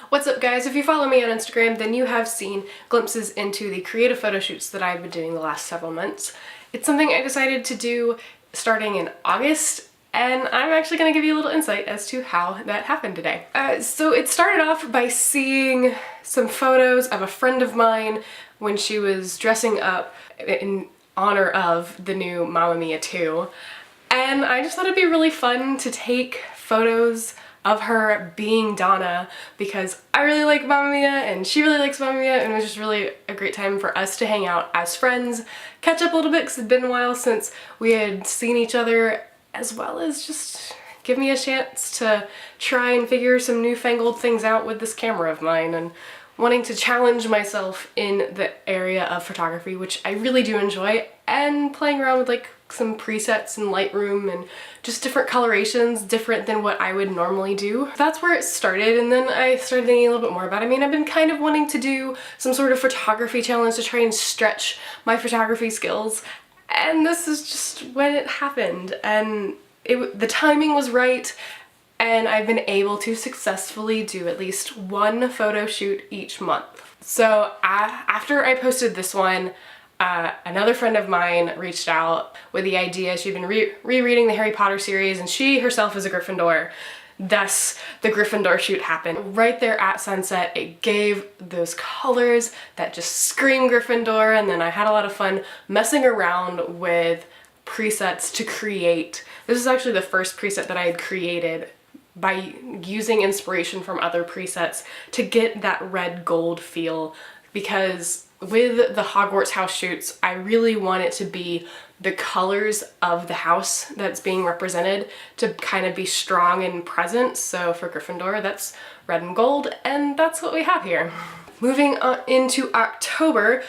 What's up guys? If you follow me on Instagram, then you have seen glimpses into the creative photo shoots that I've been doing the last several months. It's something I decided to do starting in August, and I'm actually going to give you a little insight as to how that happened today. So it started off by seeing some photos of a friend of mine when she was dressing up in honor of the new Mamma Mia 2, and I just thought it'd be really fun to take photos of her being Donna because I really like Mamma Mia and she really likes Mamma Mia, and it was just really a great time for us to hang out as friends, catch up a little bit because it'd been a while since we had seen each other, as well as just give me a chance to try and figure some newfangled things out with this camera of mine and wanting to challenge myself in the area of photography, which I really do enjoy, and playing around with like some presets in Lightroom and just different colorations, different than what I would normally do. That's where it started, and then I started thinking a little bit more about it. I mean, I've been kind of wanting to do some sort of photography challenge to try and stretch my photography skills, and this is just when it happened, and the timing was right, and I've been able to successfully do at least one photo shoot each month. So after I posted this one, another friend of mine reached out with the idea. She'd been rereading the Harry Potter series, and she herself is a Gryffindor. Thus, the Gryffindor shoot happened. Right there at sunset, it gave those colors that just scream Gryffindor, and then I had a lot of fun messing around with presets to create. This is actually the first preset that I had created by using inspiration from other presets to get that red gold feel, because with the Hogwarts house shoots, I really want it to be the colors of the house that's being represented to kind of be strong and present. So for Gryffindor, that's red and gold, and that's what we have here. Moving on into October,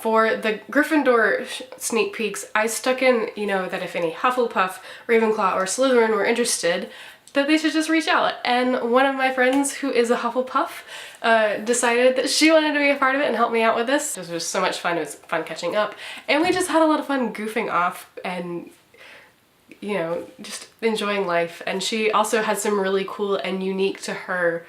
for the Gryffindor sneak peeks, I stuck in, that if any Hufflepuff, Ravenclaw, or Slytherin were interested, that they should just reach out. And one of my friends who is a Hufflepuff decided that she wanted to be a part of it and help me out with this. It was just so much fun. It was fun catching up, and we just had a lot of fun goofing off and just enjoying life. And she also had some really cool and unique to her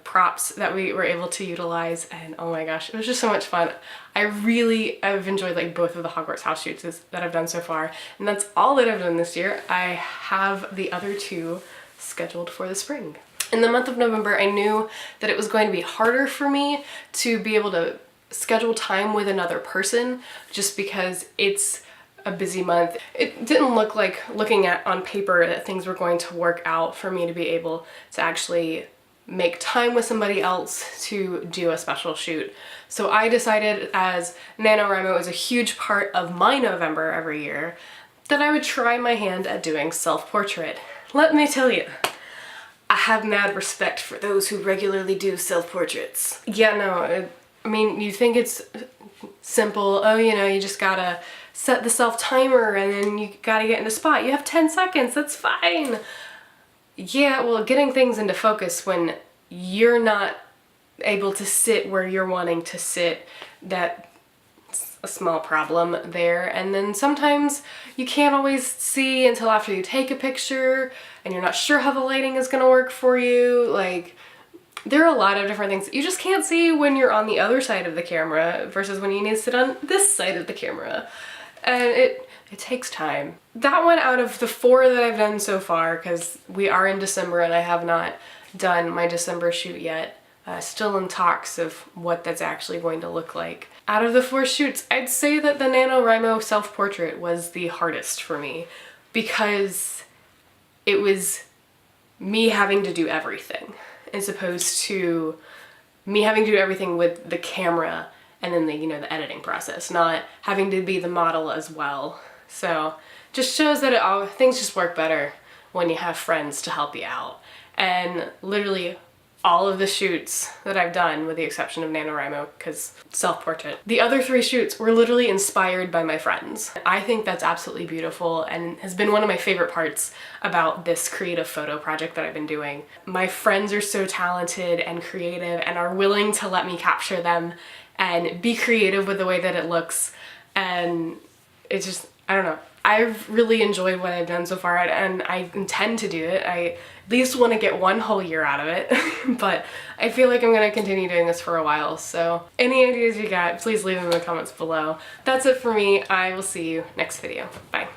props that we were able to utilize, and oh my gosh, it was just so much fun. I've enjoyed like both of the Hogwarts house shoots that I've done so far, and that's all that I've done this year. I have the other two scheduled for the spring. In the month of November, I knew that it was going to be harder for me to be able to schedule time with another person, just because it's a busy month. It didn't look like, looking at on paper, that things were going to work out for me to be able to actually make time with somebody else to do a special shoot. So I decided, as NaNoWriMo is a huge part of my November every year, that I would try my hand at doing self-portrait. Let me tell you, I have mad respect for those who regularly do self-portraits. Yeah, no, I mean, you think it's simple. Oh, you just gotta set the self-timer and then you gotta get in the spot. You have 10 seconds, that's fine. Yeah, well, getting things into focus when you're not able to sit where you're wanting to sit, that's a small problem there. And then sometimes you can't always see until after you take a picture, and you're not sure how the lighting is gonna work for you. Like, there are a lot of different things that you just can't see when you're on the other side of the camera versus when you need to sit on this side of the camera. And it takes time. That one out of the 4 that I've done so far, because we are in December and I have not done my December shoot yet, still in talks of what that's actually going to look like. Out of the 4 shoots, I'd say that the NaNoWriMo self-portrait was the hardest for me, because it was me having to do everything, as opposed to me having to do everything with the camera and then the editing process, not having to be the model as well. So just shows that things just work better when you have friends to help you out. And literally all of the shoots that I've done, with the exception of NaNoWriMo, because self-portrait, the other 3 shoots were literally inspired by my friends. I think that's absolutely beautiful and has been one of my favorite parts about this creative photo project that I've been doing. My friends are so talented and creative and are willing to let me capture them and be creative with the way that it looks, and it's just, I don't know. I've really enjoyed what I've done so far, and I intend to do it. I least want to get one whole year out of it. But I feel like I'm going to continue doing this for a while, so any ideas you got, please leave them in the comments below. That's it for me. I will see you next video. Bye.